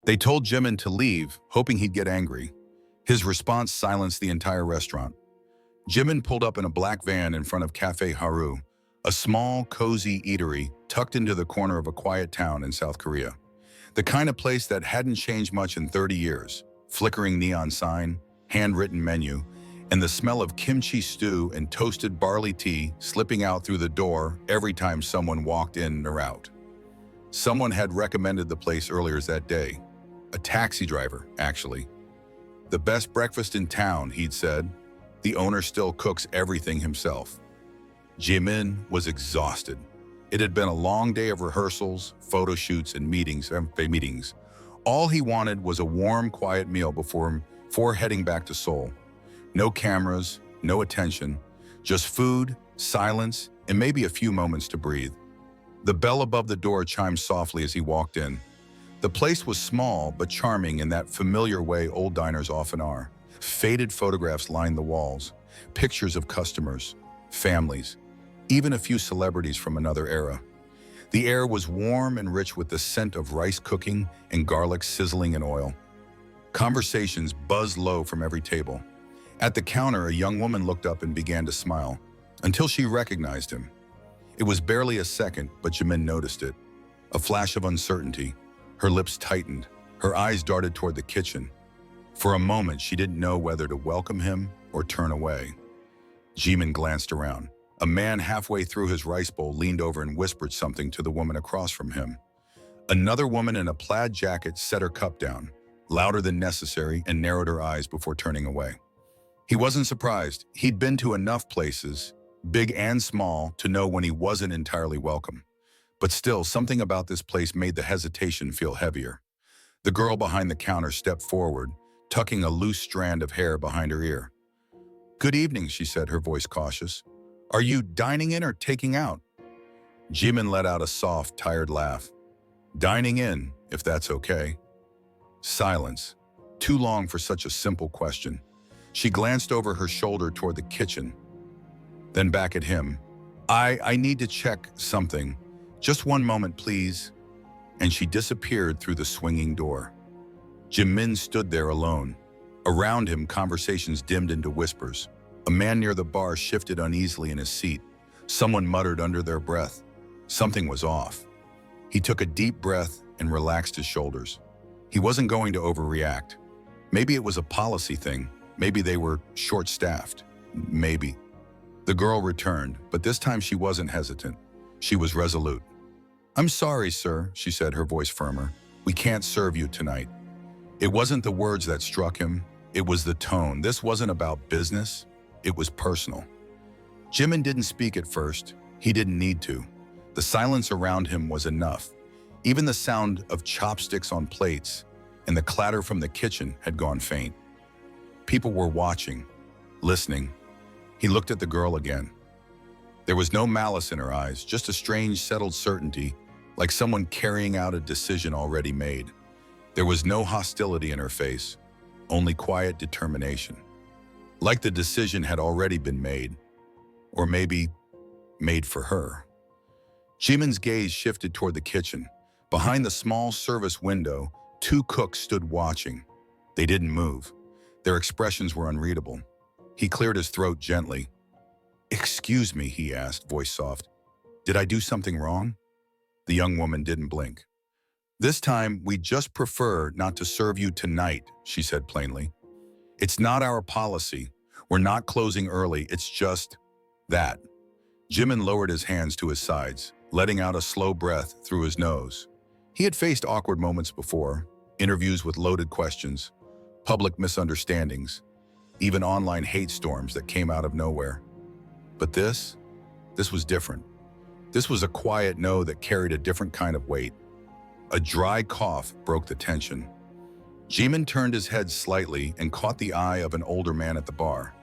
They told Jimin to leave, hoping he'd get angry. His response silenced the entire restaurant. Jimin pulled up in a black van in front of Cafe Haru, a small, cozy eatery tucked into the corner of a quiet town in South Korea. The kind of place that hadn't changed much in 30 years. Flickering neon sign, handwritten menu, and the smell of kimchi stew and toasted barley tea slipping out through the door every time someone walked in or out. Someone had recommended the place earlier that day. A taxi driver, actually. The best breakfast in town, he'd said. The owner still cooks everything himself. Jimin was exhausted. It had been a long day of rehearsals, photo shoots, and meetings. All he wanted was a warm, quiet meal before heading back to Seoul. No cameras, no attention, just food, silence, and maybe a few moments to breathe. The bell above the door chimed softly as he walked in. The place was small but charming in that familiar way old diners often are. Faded photographs lined the walls, pictures of customers, families, even a few celebrities from another era. The air was warm and rich with the scent of rice cooking and garlic sizzling in oil. Conversations buzzed low from every table. At the counter, a young woman looked up and began to smile, until she recognized him. It was barely a second, but Jimin noticed it. A flash of uncertainty. Her lips tightened. Her eyes darted toward the kitchen. For a moment, she didn't know whether to welcome him or turn away. Jimin glanced around. A man halfway through his rice bowl leaned over and whispered something to the woman across from him. Another woman in a plaid jacket set her cup down, louder than necessary, and narrowed her eyes before turning away. He wasn't surprised. He'd been to enough places, big and small, to know when he wasn't entirely welcome. But still, something about this place made the hesitation feel heavier. The girl behind the counter stepped forward, tucking a loose strand of hair behind her ear. "Good evening," she said, her voice cautious. "Are you dining in or taking out?" Jimin let out a soft, tired laugh. "Dining in, if that's okay." Silence. Too long for such a simple question. She glanced over her shoulder toward the kitchen, then back at him. I need to check something. Just one moment, please." And she disappeared through the swinging door. Jimin stood there alone. Around him, conversations dimmed into whispers. A man near the bar shifted uneasily in his seat. Someone muttered under their breath. Something was off. He took a deep breath and relaxed his shoulders. He wasn't going to overreact. Maybe it was a policy thing. Maybe they were short-staffed. Maybe. The girl returned, but this time she wasn't hesitant. She was resolute. "I'm sorry, sir," she said, her voice firmer. "We can't serve you tonight." It wasn't the words that struck him. It was the tone. This wasn't about business. It was personal. Jimin didn't speak at first. He didn't need to. The silence around him was enough. Even the sound of chopsticks on plates and the clatter from the kitchen had gone faint. People were watching, listening. He looked at the girl again. There was no malice in her eyes, just a strange, settled certainty, like someone carrying out a decision already made. There was no hostility in her face, only quiet determination. Like the decision had already been made, or maybe made for her. Jimin's gaze shifted toward the kitchen. Behind the small service window, two cooks stood watching. They didn't move. Their expressions were unreadable. He cleared his throat gently. "Excuse me," he asked, voice soft. "Did I do something wrong?" The young woman didn't blink. "This time, we just prefer not to serve you tonight," she said plainly. "It's not our policy. We're not closing early. It's just that." Jimin lowered his hands to his sides, letting out a slow breath through his nose. He had faced awkward moments before, interviews with loaded questions, public misunderstandings, even online hate storms that came out of nowhere. But this was different. This was a quiet no that carried a different kind of weight. A dry cough broke the tension. Jimin turned his head slightly and caught the eye of an older man at the bar.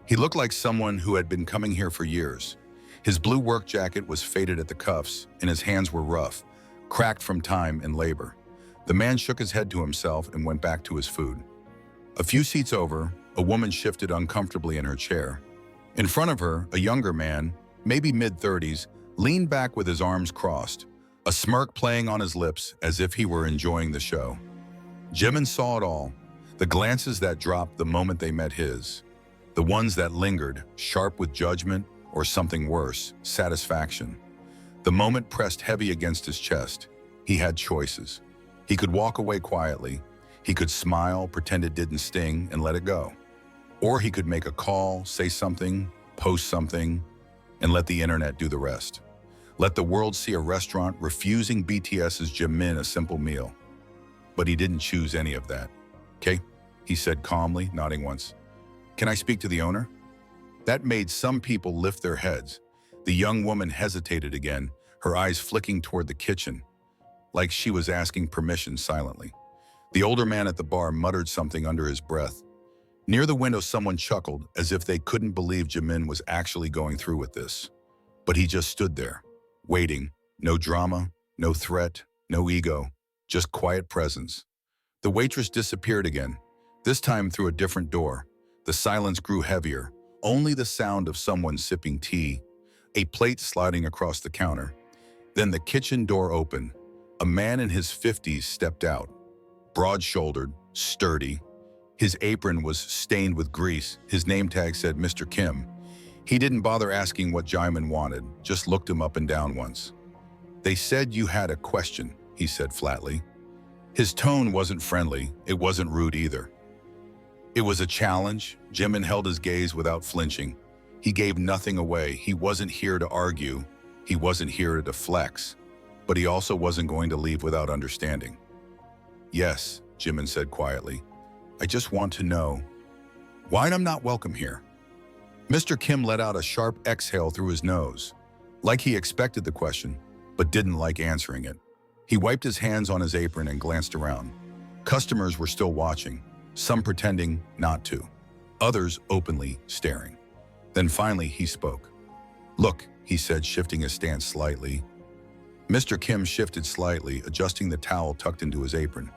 He looked like someone who had been coming here for years. His blue work jacket was faded at the cuffs, and his hands were rough, cracked from time and labor. The man shook his head to himself and went back to his food. A few seats over, a woman shifted uncomfortably in her chair. In front of her, a younger man, maybe mid-30s, leaned back with his arms crossed, a smirk playing on his lips as if he were enjoying the show. Jimin saw it all, the glances that dropped the moment they met his, the ones that lingered, sharp with judgment or something worse, satisfaction. The moment pressed heavy against his chest. He had choices. He could walk away quietly. He could smile, pretend it didn't sting, and let it go. Or he could make a call, say something, post something, and let the internet do the rest. Let the world see a restaurant refusing BTS's Jimin a simple meal. But he didn't choose any of that. "Okay," he said calmly, nodding once. "Can I speak to the owner?" That made some people lift their heads. The young woman hesitated again, her eyes flicking toward the kitchen, like she was asking permission silently. The older man at the bar muttered something under his breath. Near the window, someone chuckled, as if they couldn't believe Jimin was actually going through with this. But he just stood there, waiting. No drama, no threat, no ego, just quiet presence. The waitress disappeared again, this time through a different door. The silence grew heavier, only the sound of someone sipping tea, a plate sliding across the counter. Then the kitchen door opened. A man in his 50s stepped out, broad-shouldered, sturdy. His apron was stained with grease. His name tag said Mr. Kim. He didn't bother asking what Jimin wanted, just looked him up and down once. "They said you had a question," he said flatly. His tone wasn't friendly, it wasn't rude either. It was a challenge. Jimin held his gaze without flinching. He gave nothing away. He wasn't here to argue. He wasn't here to flex. But he also wasn't going to leave without understanding. "Yes," Jimin said quietly. "I just want to know why I'm not welcome here." Mr. Kim let out a sharp exhale through his nose, like he expected the question, but didn't like answering it. He wiped his hands on his apron and glanced around. Customers were still watching, some pretending not to, others openly staring. Then finally he spoke. "Look," he said, shifting his stance slightly. Mr. Kim shifted slightly, adjusting the towel tucked into his apron.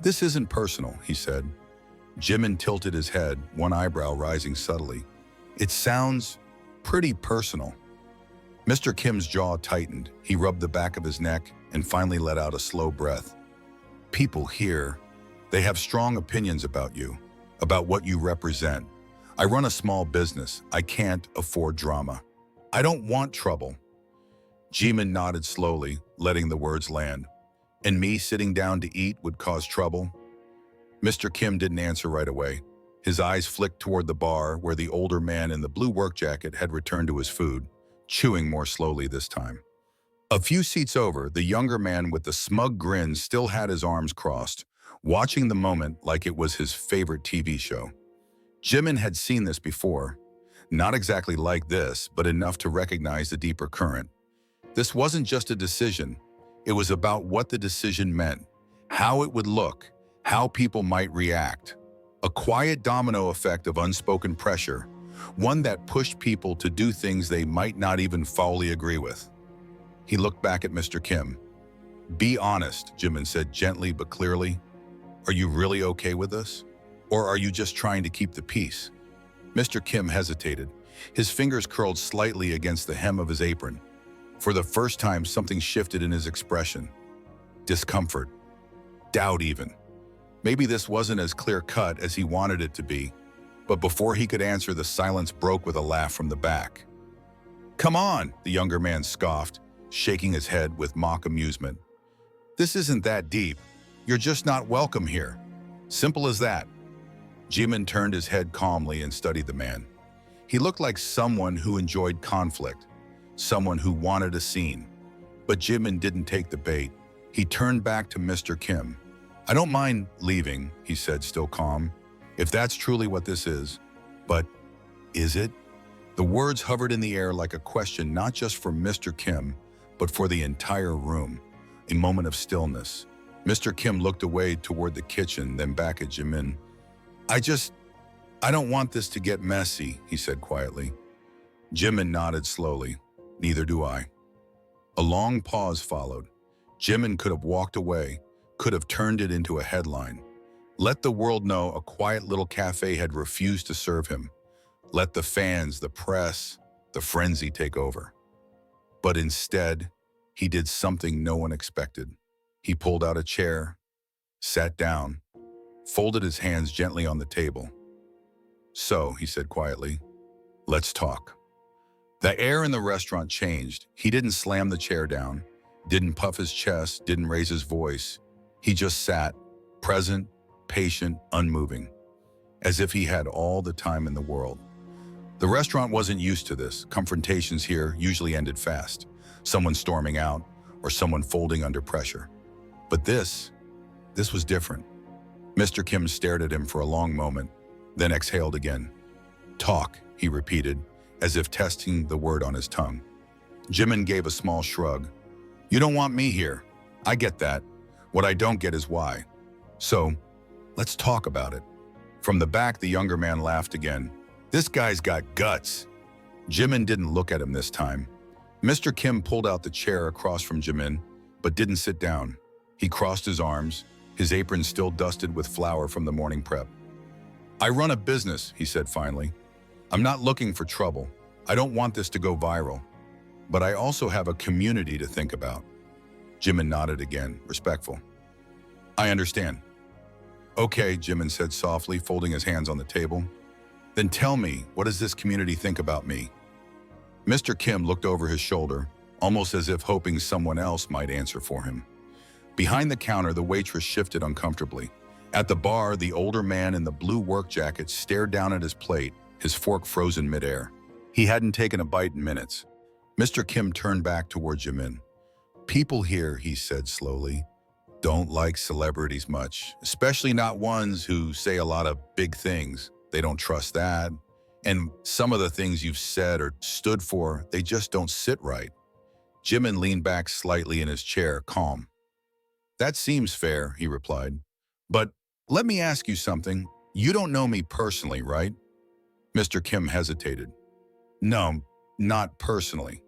"This isn't personal," he said. Jimin tilted his head, one eyebrow rising subtly. "It sounds pretty personal." Mr. Kim's jaw tightened. He rubbed the back of his neck and finally let out a slow breath. "People here, they have strong opinions about you, about what you represent. I run a small business. I can't afford drama. I don't want trouble." Jimin nodded slowly, letting the words land. "And me sitting down to eat would cause trouble?" Mr. Kim didn't answer right away. His eyes flicked toward the bar where the older man in the blue work jacket had returned to his food, chewing more slowly this time. A few seats over, the younger man with the smug grin still had his arms crossed, watching the moment like it was his favorite TV show. Jimin had seen this before. Not exactly like this, but enough to recognize the deeper current. This wasn't just a decision. It was about what the decision meant, how it would look, how people might react. A quiet domino effect of unspoken pressure, one that pushed people to do things they might not even fully agree with. He looked back at Mr. Kim. "Be honest," Jimin said gently but clearly. "Are you really okay with this? Or are you just trying to keep the peace?" Mr. Kim hesitated. His fingers curled slightly against the hem of his apron. For the first time, something shifted in his expression. Discomfort. Doubt even. Maybe this wasn't as clear-cut as he wanted it to be, but before he could answer, the silence broke with a laugh from the back. "Come on," the younger man scoffed, shaking his head with mock amusement. "This isn't that deep. You're just not welcome here. Simple as that." Jimin turned his head calmly and studied the man. He looked like someone who enjoyed conflict, someone who wanted a scene. But Jimin didn't take the bait. He turned back to Mr. Kim. "I don't mind leaving," he said, still calm, "if that's truly what this is. But is it?" The words hovered in the air like a question not just for Mr. Kim, but for the entire room. A moment of stillness. Mr. Kim looked away toward the kitchen, then back at Jimin. I don't want this to get messy," he said quietly. Jimin nodded slowly. "Neither do I." A long pause followed. Jimin could have walked away, could have turned it into a headline. Let the world know a quiet little cafe had refused to serve him. Let the fans, the press, the frenzy take over. But instead, he did something no one expected. He pulled out a chair, sat down, folded his hands gently on the table. "So," he said quietly, "let's talk." The air in the restaurant changed. He didn't slam the chair down, didn't puff his chest, didn't raise his voice. He just sat, present, patient, unmoving, as if he had all the time in the world. The restaurant wasn't used to this. Confrontations here usually ended fast, someone storming out or someone folding under pressure. But this was different. Mr. Kim stared at him for a long moment, then exhaled again. "Talk," he repeated, as if testing the word on his tongue. Jimin gave a small shrug. "You don't want me here. I get that. What I don't get is why. So, let's talk about it." From the back, the younger man laughed again. "This guy's got guts." Jimin didn't look at him this time. Mr. Kim pulled out the chair across from Jimin, but didn't sit down. He crossed his arms, his apron still dusted with flour from the morning prep. "I run a business," he said finally. "I'm not looking for trouble. I don't want this to go viral. But I also have a community to think about." Jimin nodded again, respectful. "I understand." "Okay," Jimin said softly, folding his hands on the table. "Then tell me, what does this community think about me?" Mr. Kim looked over his shoulder, almost as if hoping someone else might answer for him. Behind the counter, the waitress shifted uncomfortably. At the bar, the older man in the blue work jacket stared down at his plate, his fork frozen midair. He hadn't taken a bite in minutes. Mr. Kim turned back toward Jimin. "People here," he said slowly, "don't like celebrities much, especially not ones who say a lot of big things. They don't trust that. And some of the things you've said or stood for, they just don't sit right." Jimin leaned back slightly in his chair, calm. "That seems fair," he replied. "But let me ask you something. You don't know me personally, right?" Mr. Kim hesitated. "No, not personally."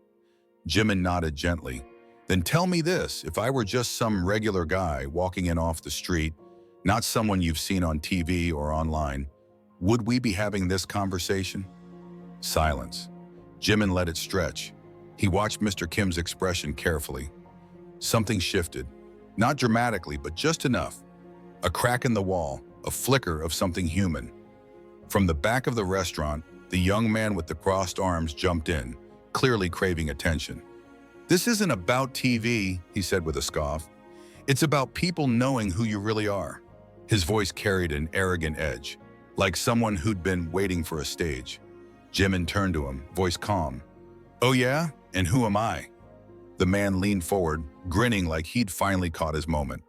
Jimin nodded gently. "Then tell me this, if I were just some regular guy walking in off the street, not someone you've seen on TV or online, would we be having this conversation?" Silence. Jimin let it stretch. He watched Mr. Kim's expression carefully. Something shifted. Not dramatically, but just enough. A crack in the wall, a flicker of something human. From the back of the restaurant, the young man with the crossed arms jumped in, clearly craving attention. "This isn't about TV," he said with a scoff. "It's about people knowing who you really are." His voice carried an arrogant edge, like someone who'd been waiting for a stage. Jimin turned to him, voice calm. "Oh yeah? And who am I?" The man leaned forward, grinning like he'd finally caught his moment.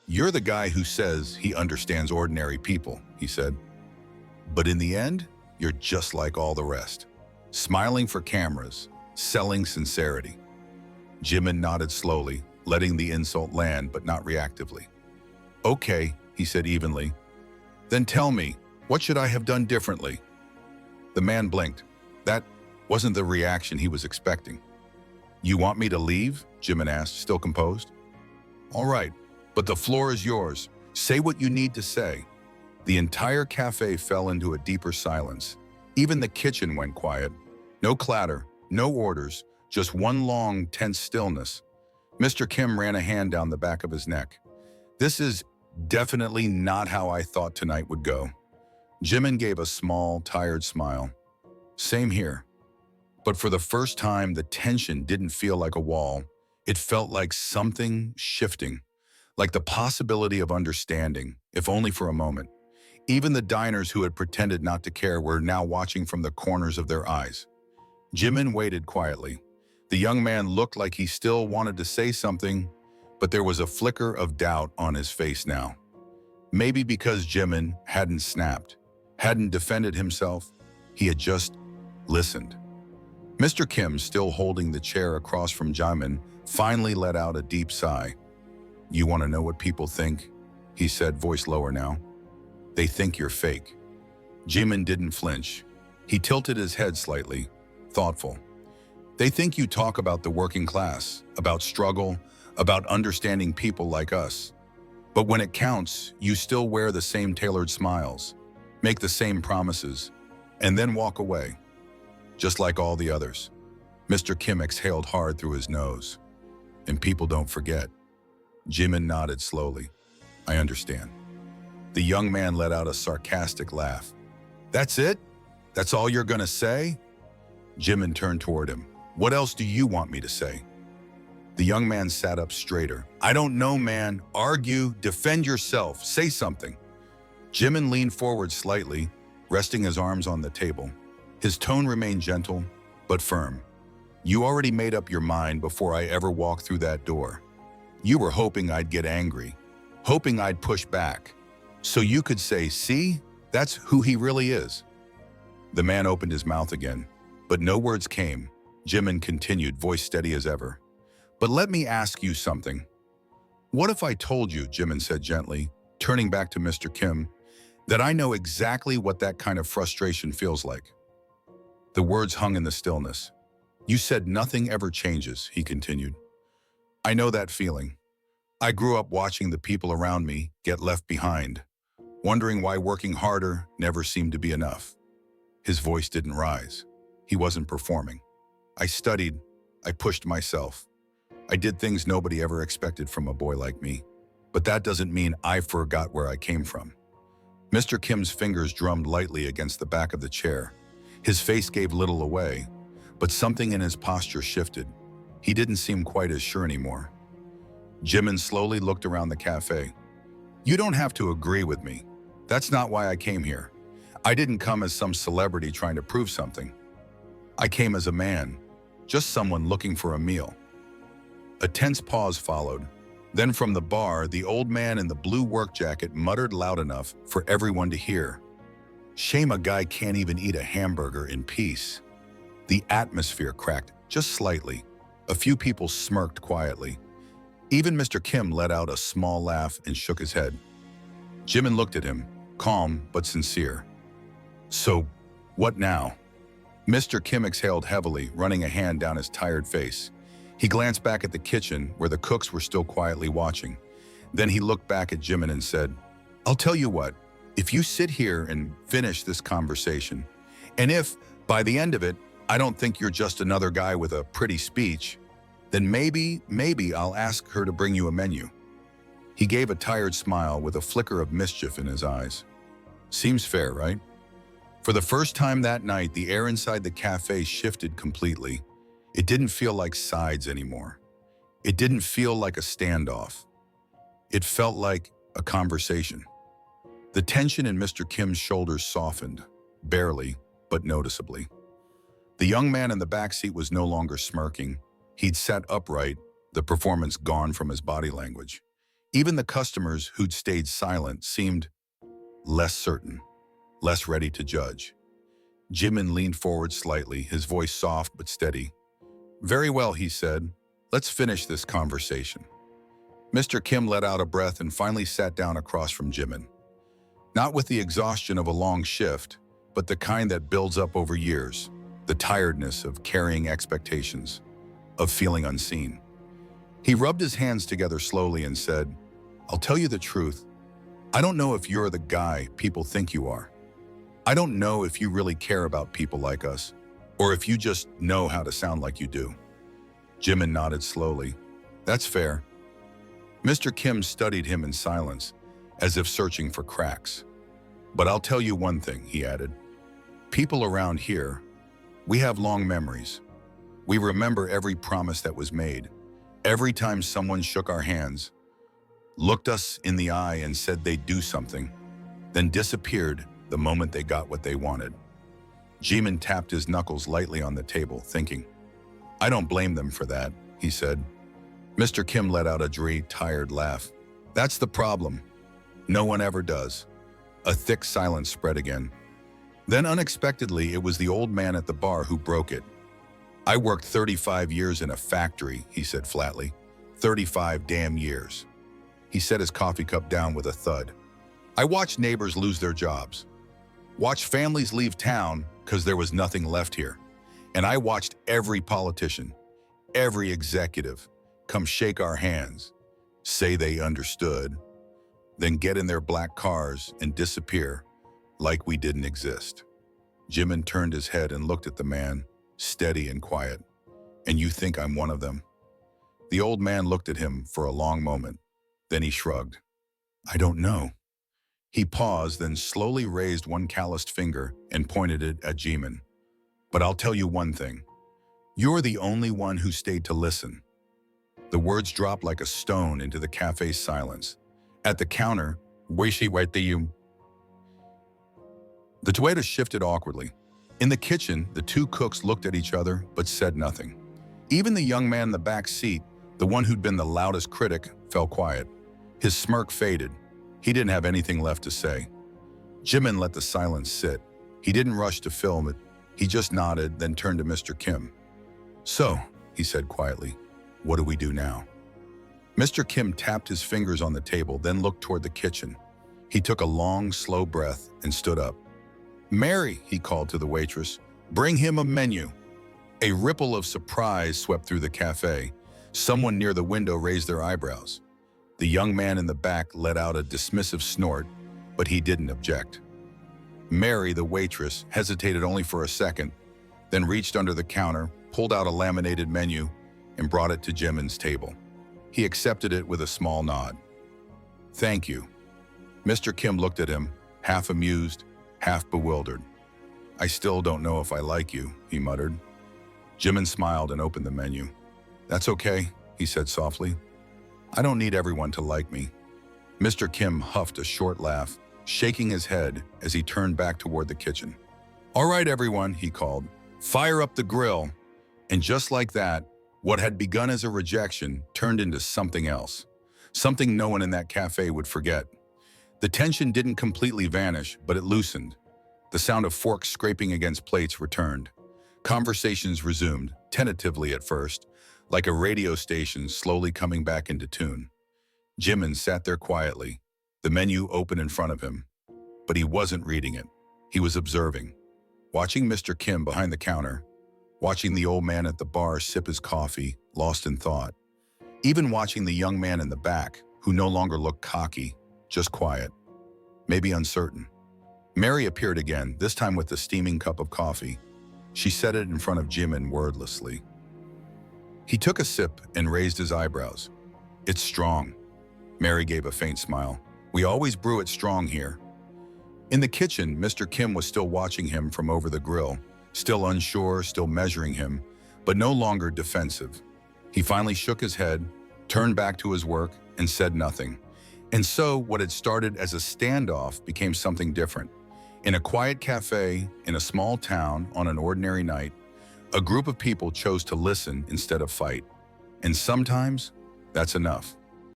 "You're the guy who says he understands ordinary people," he said. "But in the end, you're just like all the rest. Smiling for cameras, selling sincerity." Jimin nodded slowly, letting the insult land but not reactively. "Okay," he said evenly. "Then tell me, what should I have done differently?" The man blinked. That wasn't the reaction he was expecting. "You want me to leave?" Jimin asked, still composed. "All right, but the floor is yours. Say what you need to say." The entire cafe fell into a deeper silence. Even the kitchen went quiet. No clatter, no orders, just one long, tense stillness. Mr. Kim ran a hand down the back of his neck. "This is definitely not how I thought tonight would go." Jimin gave a small, tired smile. "Same here." But for the first time, the tension didn't feel like a wall. It felt like something shifting, like the possibility of understanding, if only for a moment. Even the diners who had pretended not to care were now watching from the corners of their eyes. Jimin waited quietly. The young man looked like he still wanted to say something, but there was a flicker of doubt on his face now. Maybe because Jimin hadn't snapped, hadn't defended himself, he had just listened. Mr. Kim, still holding the chair across from Jimin, finally let out a deep sigh. "You want to know what people think?" he said, voice lower now. "They think you're fake." Jimin didn't flinch. He tilted his head slightly, thoughtful. "They think you talk about the working class, about struggle, about understanding people like us. But when it counts, you still wear the same tailored smiles, make the same promises, and then walk away. Just like all the others." Mr. Kim exhaled hard through his nose. "And people don't forget." Jimin nodded slowly. "I understand." The young man let out a sarcastic laugh. That's it? That's all you're gonna say? Jimin turned toward him. What else do you want me to say? The young man sat up straighter. I don't know, man. Argue, defend yourself, say something. Jimin leaned forward slightly, resting his arms on the table. His tone remained gentle, but firm. You already made up your mind before I ever walked through that door. You were hoping I'd get angry, hoping I'd push back, so you could say, see, that's who he really is. The man opened his mouth again, but no words came. Jimin continued, voice steady as ever. But let me ask you something. What if I told you, Jimin said gently, turning back to Mr. Kim, that I know exactly what that kind of frustration feels like? The words hung in the stillness. You said nothing ever changes, he continued. I know that feeling. I grew up watching the people around me get left behind, wondering why working harder never seemed to be enough. His voice didn't rise. He wasn't performing. I studied. I pushed myself. I did things nobody ever expected from a boy like me. But that doesn't mean I forgot where I came from. Mr. Kim's fingers drummed lightly against the back of the chair. His face gave little away, but something in his posture shifted. He didn't seem quite as sure anymore. Jimin slowly looked around the cafe. You don't have to agree with me. That's not why I came here. I didn't come as some celebrity trying to prove something. I came as a man, just someone looking for a meal. A tense pause followed. Then from the bar, the old man in the blue work jacket muttered loud enough for everyone to hear. Shame a guy can't even eat a hamburger in peace. The atmosphere cracked just slightly. A few people smirked quietly. Even Mr. Kim let out a small laugh and shook his head. Jimin looked at him, calm but sincere. So, what now? Mr. Kim exhaled heavily, running a hand down his tired face. He glanced back at the kitchen, where the cooks were still quietly watching. Then he looked back at Jimin and said, I'll tell you what, if you sit here and finish this conversation, and if, by the end of it, I don't think you're just another guy with a pretty speech, then maybe I'll ask her to bring you a menu. He gave a tired smile with a flicker of mischief in his eyes. Seems fair, right? For the first time that night, the air inside the cafe shifted completely. It didn't feel like sides anymore. It didn't feel like a standoff. It felt like a conversation. The tension in Mr. Kim's shoulders softened, barely, but noticeably. The young man in the backseat was no longer smirking. He'd sat upright, the performance gone from his body language. Even the customers who'd stayed silent seemed less certain, less ready to judge. Jimin leaned forward slightly, his voice soft but steady. Very well, he said. Let's finish this conversation. Mr. Kim let out a breath and finally sat down across from Jimin. Not with the exhaustion of a long shift, but the kind that builds up over years, the tiredness of carrying expectations, of feeling unseen. He rubbed his hands together slowly and said, I'll tell you the truth. I don't know if you're the guy people think you are. I don't know if you really care about people like us, or if you just know how to sound like you do. Jimin nodded slowly. That's fair. Mr. Kim studied him in silence, as if searching for cracks. But I'll tell you one thing, he added. People around here, we have long memories. We remember every promise that was made, every time someone shook our hands, looked us in the eye and said they'd do something, then disappeared the moment they got what they wanted. Jimin tapped his knuckles lightly on the table, thinking, I don't blame them for that, he said. Mr. Kim let out a dry, tired laugh. That's the problem. No one ever does. A thick silence spread again. Then unexpectedly, it was the old man at the bar who broke it. I worked 35 years in a factory, he said flatly. 35 damn years. He set his coffee cup down with a thud. I watched neighbors lose their jobs. Watched families leave town because there was nothing left here. And I watched every politician, every executive, come shake our hands, say they understood, then get in their black cars and disappear like we didn't exist. Jimin turned his head and looked at the man, steady and quiet. And you think I'm one of them? The old man looked at him for a long moment. Then he shrugged. I don't know. He paused, then slowly raised one calloused finger and pointed it at Jimin. But I'll tell you one thing. You're the only one who stayed to listen. The words dropped like a stone into the cafe's silence. At the counter, the waiter shifted awkwardly. In the kitchen, the two cooks looked at each other but said nothing. Even the young man in the back seat, the one who'd been the loudest critic, fell quiet. His smirk faded. He didn't have anything left to say. Jimin let the silence sit. He didn't rush to film it. He just nodded, then turned to Mr. Kim. "So," he said quietly, "what do we do now?" Mr. Kim tapped his fingers on the table, then looked toward the kitchen. He took a long, slow breath and stood up. "Mary," he called to the waitress, "bring him a menu." A ripple of surprise swept through the cafe. Someone near the window raised their eyebrows. The young man in the back let out a dismissive snort, but he didn't object. Mary, the waitress, hesitated only for a second, then reached under the counter, pulled out a laminated menu, and brought it to Jimin's table. He accepted it with a small nod. "Thank you." Mr. Kim looked at him, half amused, half bewildered. "I still don't know if I like you," he muttered. Jimin smiled and opened the menu. "That's okay," he said softly. "I don't need everyone to like me." Mr. Kim huffed a short laugh, shaking his head as he turned back toward the kitchen. "All right, everyone," he called. "Fire up the grill." And just like that, what had begun as a rejection turned into something else. Something no one in that cafe would forget. The tension didn't completely vanish, but it loosened. The sound of forks scraping against plates returned. Conversations resumed, tentatively at first, like a radio station slowly coming back into tune. Jimin sat there quietly, the menu open in front of him. But he wasn't reading it. He was observing. Watching Mr. Kim behind the counter, watching the old man at the bar sip his coffee, lost in thought. Even watching the young man in the back, who no longer looked cocky, just quiet, maybe uncertain. Mary appeared again, this time with a steaming cup of coffee. She set it in front of Jimin wordlessly. He took a sip and raised his eyebrows. "It's strong." Mary gave a faint smile. "We always brew it strong here." In the kitchen, Mr. Kim was still watching him from over the grill, still unsure, still measuring him, but no longer defensive. He finally shook his head, turned back to his work, and said nothing. And so what had started as a standoff became something different. In a quiet cafe, in a small town, on an ordinary night, a group of people chose to listen instead of fight. And sometimes, that's enough.